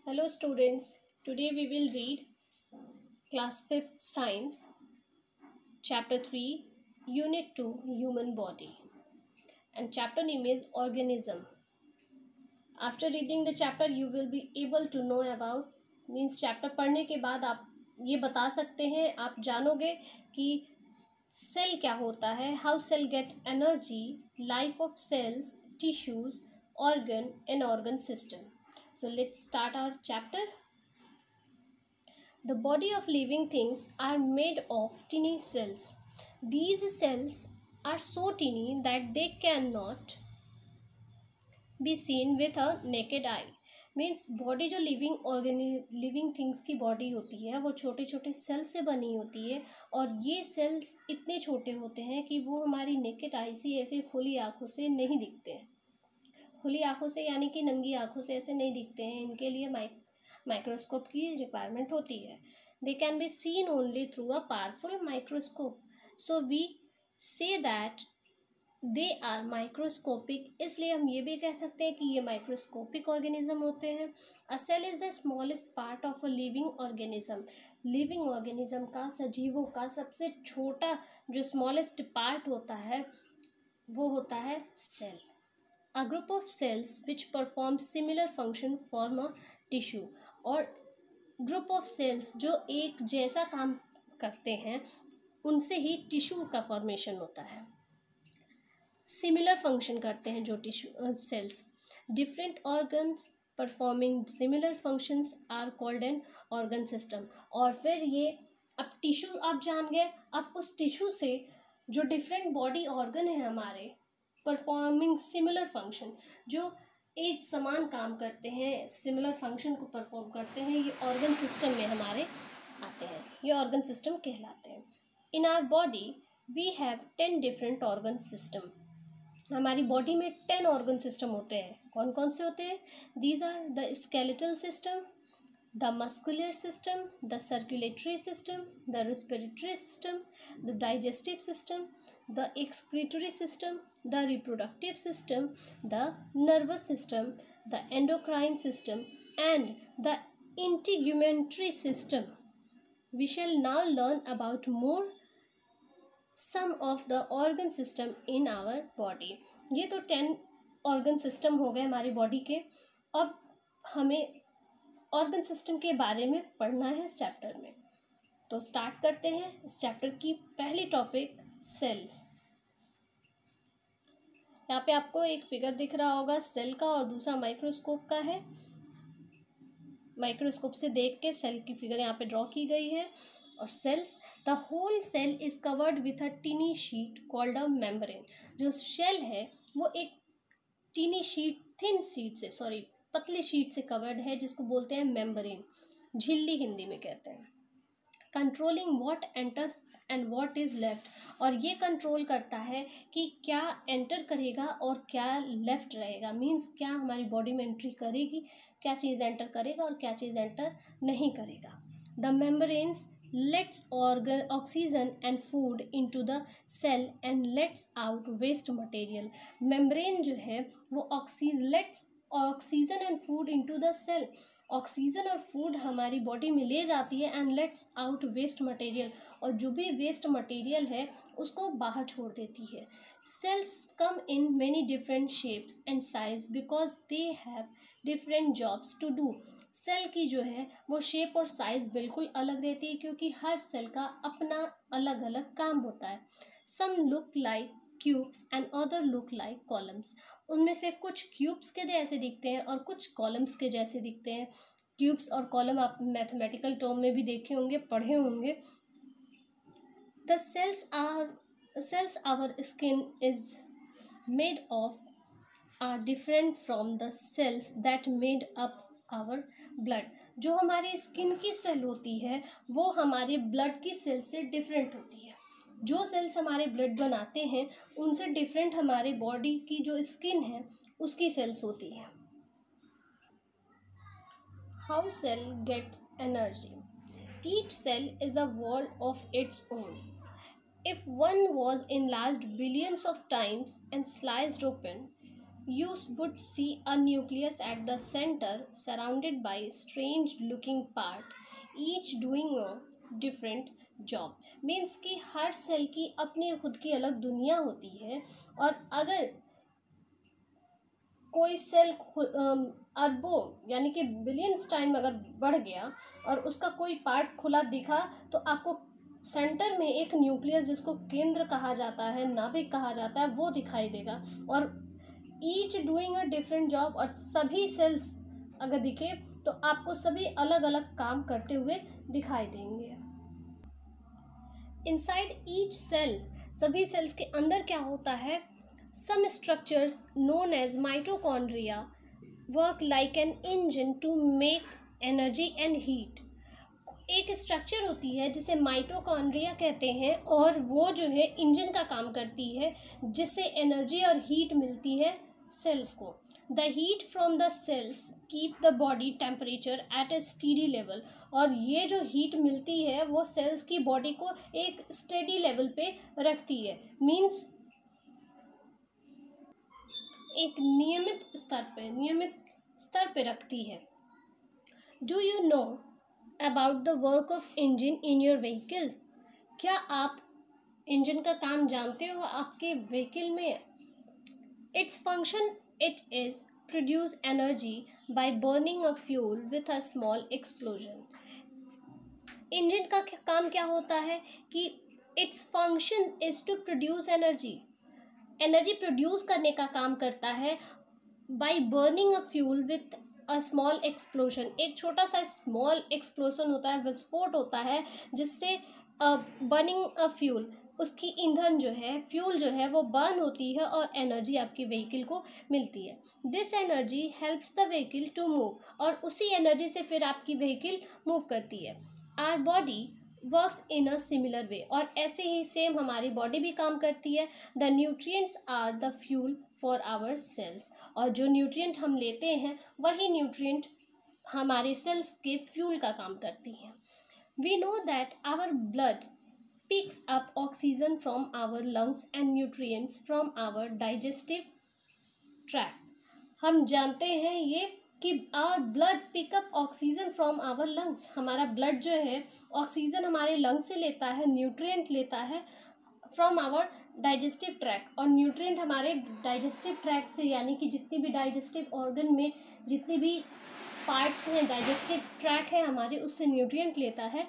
Hello students, today we will read class 5th science chapter 3 unit 2 human body and chapter name is organism. After reading the chapter you will be able to know about means chapter पढ़ने के बाद आप ये बता सकते हैं, आप जानोगे कि सेल क्या होता है, how cell get energy, life of cells, tissues, organ and organ system. So let's start our chapter. The body of living things are made of tiny cells. These cells are so tiny that they cannot be seen with a naked eye. Means body जो living things की body होती है वो छोटे छोटे cell से बनी होती है और ये सेल्स इतने छोटे होते हैं कि वो हमारी नेकेड आई से ऐसे खुली आँखों से नहीं दिखते हैं. खुली आँखों से यानी कि नंगी आँखों से ऐसे नहीं दिखते हैं. इनके लिए माइक्रोस्कोप की रिक्वायरमेंट होती है. They can be seen only through a powerful microscope. So we say that they are microscopic. इसलिए हम ये भी कह सकते हैं कि ये माइक्रोस्कोपिक ऑर्गेनिज्म होते हैं. A cell is the smallest part of a living organism. Living organism का, सजीवों का सबसे छोटा जो स्मॉलेस्ट पार्ट होता है वो होता है cell. A group of cells which perform similar function form a tissue. और group of cells जो एक जैसा काम करते हैं उनसे ही टिश्यू का फॉर्मेशन होता है. सिमिलर फंक्शन करते हैं जो tissue cells. Different organs performing similar functions are called an organ system. और फिर ये अब टिश्यू आप जान गए. अब उस टिश्यू से जो डिफरेंट बॉडी ऑर्गन है हमारे परफॉर्मिंग सिमिलर फंक्शन, जो एक समान काम करते हैं, सिमिलर फंक्शन को परफॉर्म करते हैं, ये ऑर्गन सिस्टम में हमारे आते हैं. ये ऑर्गन सिस्टम कहलाते हैं. In our body we have 10 different organ system. हमारी बॉडी में 10 ऑर्गन सिस्टम होते हैं. कौन कौन से होते हैं? These are the skeletal system, the muscular system, the circulatory system, the respiratory system, the digestive system, the excretory system, the reproductive system, the nervous system, the endocrine system, and the integumentary system. We shall now learn about more some of the organ system in our body. ये तो 10 organ system हो गए हमारी body के. अब हमें organ system के बारे में पढ़ना है इस चैप्टर में. तो स्टार्ट करते हैं इस चैप्टर की पहली टॉपिक सेल्स. यहाँ पे आपको एक फिगर दिख रहा होगा सेल का और दूसरा माइक्रोस्कोप का है. माइक्रोस्कोप से देख के सेल की फिगर यहाँ पे ड्रॉ की गई है. और cells, the whole cell is covered with a tiny sheet called a membrane. जो शेल है वो एक टिनी शीट, थिन शीट से, सॉरी पतले शीट से कवर्ड है जिसको बोलते हैं मेम्ब्रेन. झिल्ली हिंदी में कहते हैं. Controlling what enters and what is left. और ये कंट्रोल करता है कि क्या एंटर करेगा और क्या लेफ्ट रहेगा. मीन्स क्या हमारी बॉडी में एंट्री करेगी, क्या चीज़ एंटर करेगा और क्या चीज़ एंटर नहीं करेगा. The membranes lets oxygen and food into the cell and lets out waste material. Membrane जो है वो lets oxygen and food into the cell. Oxygen और फूड हमारी बॉडी में ले जाती है and lets out waste material. और जो भी वेस्ट मटेरियल है उसको बाहर छोड़ देती है. Cells come in many different shapes and size because they have different jobs to do. Cell की जो है वो शेप और साइज बिल्कुल अलग रहती है क्योंकि हर सेल का अपना अलग अलग काम होता है. Some look like cubes and other look like columns. उनमें से कुछ क्यूब्स के जैसे दिखते हैं और कुछ कॉलम्स के जैसे दिखते हैं. क्यूब्स और कॉलम आप मैथमेटिकल टर्म में भी देखे होंगे, पढ़े होंगे. The cells our skin is made of are different from the cells that made up our blood. जो हमारी स्किन की सेल होती है वो हमारे ब्लड की सेल से डिफरेंट होती है. जो सेल्स हमारे ब्लड बनाते हैं उनसे डिफरेंट हमारे बॉडी की जो स्किन है उसकी सेल्स होती है. How cell gets energy. Each cell is a world of its own. If one was enlarged billions of times and sliced open, you would see a nucleus at the center surrounded by strange looking part, each doing a different job. Means कि हर cell की अपनी खुद की अलग दुनिया होती है, और अगर कोई सेल अरबों यानी कि बिलियंस टाइम अगर बढ़ गया और उसका कोई पार्ट खुला दिखा, तो आपको सेंटर में एक न्यूक्लियस, जिसको केंद्र कहा जाता है, नाभिक कहा जाता है, वो दिखाई देगा। और each doing a different job, और सभी सेल्स अगर दिखे तो आपको सभी अलग अलग काम करते हुए दिखाई देंगे। इनसाइड ईच सेल, सभी सेल्स के अंदर क्या होता है, some structures known as mitochondria work like an engine to make energy and heat. एक स्ट्रक्चर होती है जिसे माइटोकॉन्ड्रिया कहते हैं, और वो जो है इंजन का काम करती है, जिससे एनर्जी और हीट मिलती है सेल्स को। The heat from the cells keep the body temperature at a steady level, और ये जो हीट मिलती है वो सेल्स की बॉडी को एक स्टेडी लेवल पे रखती है। मीन्स एक नियमित स्तर पे रखती है। Do you know about the work of engine in your vehicle? क्या आप इंजन का काम जानते हो आपके व्हीकल में? Its function, it is produce energy by burning a fuel with a small explosion. Engine का काम क्या होता है कि its function is to produce energy, energy produce करने का काम करता है by burning a fuel with a small explosion. एक छोटा सा स्मॉल एक्सप्लोजन होता है, विस्फोट होता है, जिससे बर्निंग अ फ्यूल, उसकी ईंधन जो है, फ्यूल जो है, वो बर्न होती है और एनर्जी आपकी व्हीकल को मिलती है। This energy helps the vehicle to move, और उसी एनर्जी से फिर आपकी व्हीकल मूव करती है। Our body works in a similar way, और ऐसे ही सेम हमारी बॉडी भी काम करती है। The nutrients are the fuel for our cells, और जो न्यूट्रिएंट हम लेते हैं वही न्यूट्रिएंट हमारे सेल्स के फ्यूल का काम करती हैं। We know that our blood picks up oxygen from our lungs and nutrients from our digestive tract. हम जानते हैं ये कि our blood pick up oxygen from our lungs, हमारा ब्लड जो है ऑक्सीजन हमारे लंग्स से लेता है, न्यूट्रिएंट लेता है फ्रॉम आवर डाइजेस्टिव ट्रैक्ट, और न्यूट्रिएंट हमारे डाइजेस्टिव ट्रैक्ट से, यानी कि जितनी भी डाइजेस्टिव ऑर्गन में जितनी भी पार्ट्स हैं, डाइजेस्टिव ट्रैक्ट है हमारे, उससे न्यूट्रिएंट लेता है।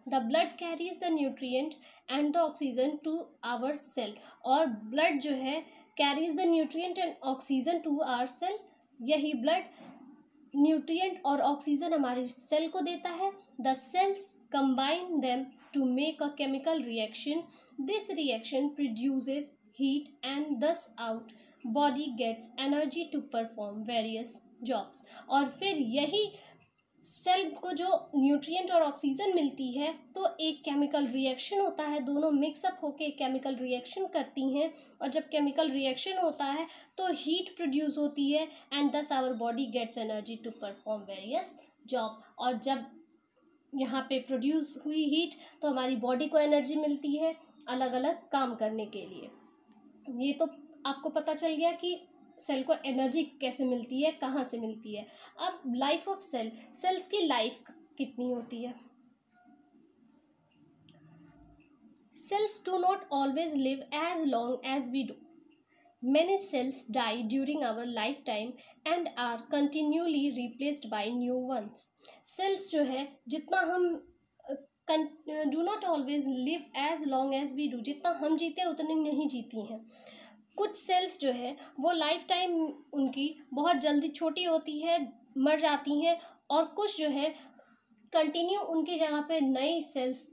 The blood carries the nutrient and the oxygen to our cell, और blood जो है carries the nutrient and oxygen to our cell। यही blood न्यूट्रिएंट और ऑक्सीजन हमारे सेल को देता है। The cells combine them to make a chemical reaction. This reaction produces heat and thus out body gets energy to perform various jobs। और फिर यही cell को जो न्यूट्रिएंट और ऑक्सीजन मिलती है, तो एक केमिकल रिएक्शन होता है, दोनों मिक्सअप होके केमिकल रिएक्शन करती हैं, और जब केमिकल रिएक्शन होता है तो हीट प्रोड्यूस होती है, and thus our body gets energy to perform various job. और जब यहाँ पे प्रोड्यूस हुई हीट, तो हमारी बॉडी को एनर्जी मिलती है अलग अलग काम करने के लिए। ये तो आपको पता चल गया कि सेल को एनर्जी कैसे मिलती है, कहाँ से मिलती है। अब लाइफ ऑफ सेल, सेल्स की लाइफ कितनी होती है? Cells do not always live as long as we do. Many cells die during our lifetime and are continually replaced by new ones. Cells जो है, जितना हम do not always live as long as we do, जितना हम जीते हैं उतनी नहीं जीती हैं। कुछ सेल्स जो है वो लाइफ टाइम उनकी बहुत जल्दी छोटी होती है, मर जाती हैं, और कुछ जो है कंटिन्यू उनकी जगह पे नई सेल्स,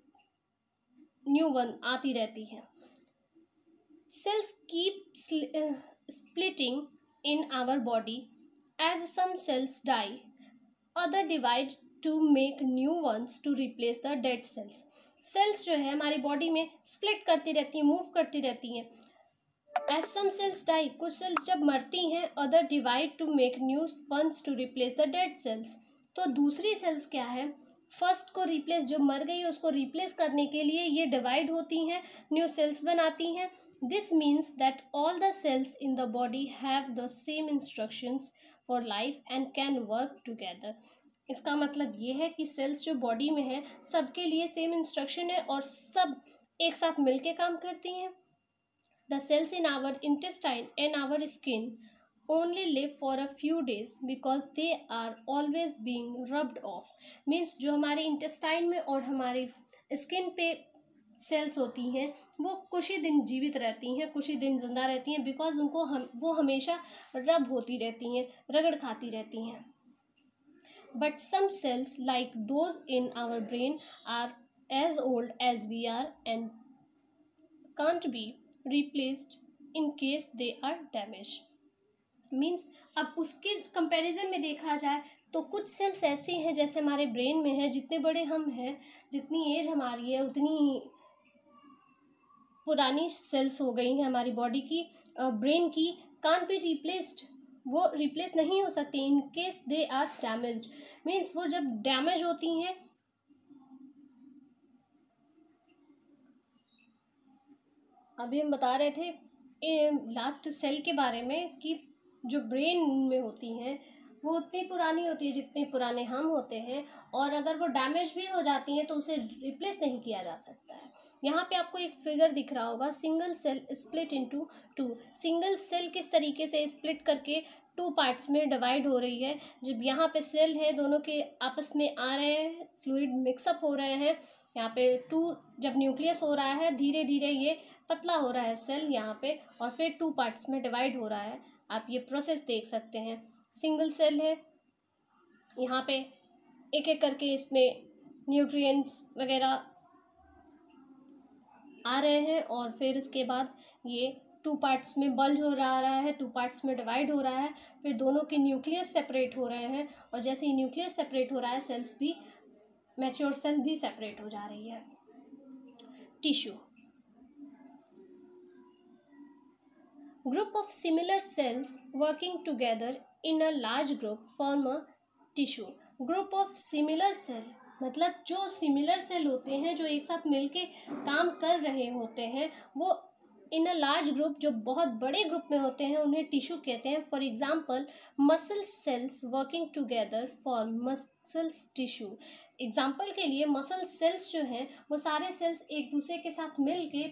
न्यू वन आती रहती है। Cells keep splitting in our body as some cells die, other divide to make new ones to replace the dead cells. Cells जो है हमारी बॉडी में स्प्लिट करती रहती हैं, मूव करती रहती हैं। As some cells die, कुछ सेल्स जब मरती हैं, other divide to make new ones to replace the dead cells. तो दूसरी सेल्स क्या है, फर्स्ट को रिप्लेस, जो मर गई है उसको रिप्लेस करने के लिए ये डिवाइड होती हैं, न्यू सेल्स बनाती हैं. This means that all the cells in the body have the same instructions for life and can work together. इसका मतलब ये है कि सेल्स जो बॉडी में है सबके लिए सेम इंस्ट्रक्शन है और सब एक साथ मिलके काम करती हैं. The cells in our intestine and our skin only live for a few days because they are always being rubbed off. Means जो हमारे इंटेस्टाइन में और हमारे स्किन पे सेल्स होती हैं वो कुछ ही दिन जीवित रहती हैं, कुछ ही दिन जिंदा रहती हैं, बिकॉज उनको वो हमेशा रब होती रहती हैं, रगड़ खाती रहती हैं. But some cells like those in our brain are as old as we are and can't be replaced in case they are damage. Means अब उसके कंपैरिजन में देखा जाए तो कुछ सेल्स ऐसे हैं जैसे हमारे ब्रेन में है, जितने बड़े हम हैं, जितनी एज हमारी है उतनी पुरानी सेल्स हो गई हैं हमारी बॉडी की, ब्रेन की, कांट बी रिप्लेस्ड, वो रिप्लेस नहीं हो सकती in case they are damaged. Means वो जब डैमेज होती हैं, अभी हम बता रहे थे लास्ट सेल के बारे में कि जो ब्रेन में होती हैं वो उतनी पुरानी होती है जितने पुराने हम होते हैं, और अगर वो डैमेज भी हो जाती हैं तो उसे रिप्लेस नहीं किया जा सकता है. यहाँ पे आपको एक फिगर दिख रहा होगा, single cell split into 2. Single cell किस तरीके से स्प्लिट करके 2 पार्ट्स में डिवाइड हो रही है. जब यहाँ पे सेल है दोनों के आपस में आ रहे हैं, फ्लूइड मिक्सअप हो रहे हैं, यहाँ पे 2 जब न्यूक्लियस हो रहा है धीरे धीरे ये पतला हो रहा है सेल यहाँ पे, और फिर 2 पार्ट्स में डिवाइड हो रहा है. आप ये प्रोसेस देख सकते हैं. सिंगल सेल है, यहाँ पे एक एक करके इसमें न्यूट्रिएंट्स वगैरह आ रहे हैं, और फिर इसके बाद ये 2 पार्ट्स में बल्ज हो रहा है, 2 पार्ट्स में डिवाइड हो रहा है, फिर दोनों के न्यूक्लियस सेपरेट हो रहे हैं, और जैसे ही न्यूक्लियस सेपरेट हो रहा है सेल्स भी, मैच्योर सेल भी सेपरेट हो जा रही है. Tissue, group of similar cells working together in a large group form a tissue. group of similar cell मतलब जो सिमिलर सेल होते हैं, जो एक साथ मिलके काम कर रहे होते हैं, वो इन अ लार्ज ग्रुप, जो बहुत बड़े ग्रुप में होते हैं, उन्हें टिश्यू कहते हैं. For example muscle cells working together for muscles tissue. Example के लिए मसल सेल्स जो हैं वो सारे सेल्स एक दूसरे के साथ मिल के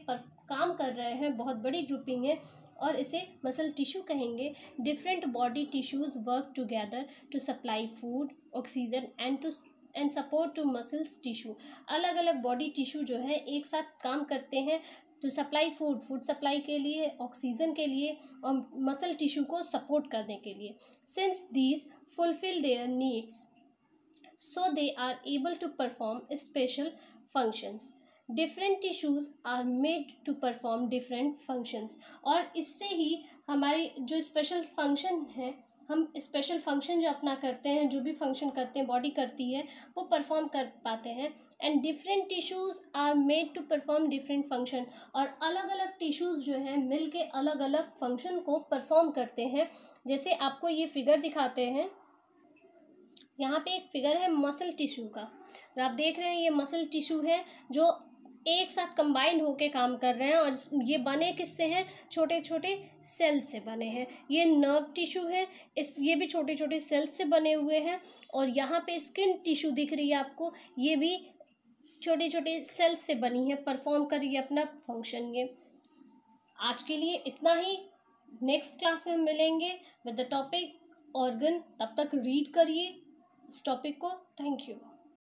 काम कर रहे हैं, बहुत बड़ी ग्रुपिंग है, और इसे मसल टिश्यू कहेंगे. Different body tissues work together to supply food, oxygen and support to muscles tissue. अलग अलग बॉडी टिश्यू जो है एक साथ काम करते हैं टू सप्लाई फूड सप्लाई के लिए, ऑक्सीजन के लिए, और मसल टिश्यू को सपोर्ट करने के लिए. Since these fulfil their needs so they are able to perform special functions. Different tissues are made to perform different functions. और इससे ही हमारी जो स्पेशल फंक्शन है, हम स्पेशल फंक्शन जो अपना करते हैं, जो भी फंक्शन करते हैं बॉडी करती है, वो परफॉर्म कर पाते हैं. And different tissues are made to perform different function. और अलग अलग टिश्यूज जो है मिल के अलग अलग फंक्शन को परफॉर्म करते हैं. जैसे आपको ये फिगर दिखाते हैं, यहाँ पे एक फिगर है मसल टिश्यू का, और आप देख रहे हैं ये मसल टिश्यू है जो एक साथ कंबाइंड होके काम कर रहे हैं, और ये बने किससे हैं, छोटे छोटे सेल्स से बने हैं. ये नर्व टिश्यू है, ये भी छोटे छोटे सेल्स से बने हुए हैं. और यहाँ पे स्किन टिश्यू दिख रही है आपको, ये भी छोटे छोटे सेल्स से बनी है, परफॉर्म कर रही है अपना फंक्शन. ये आज के लिए इतना ही. नेक्स्ट क्लास में हम मिलेंगे विद द टॉपिक ऑर्गन. तब तक रीड करिए इस टॉपिक को. Thank you.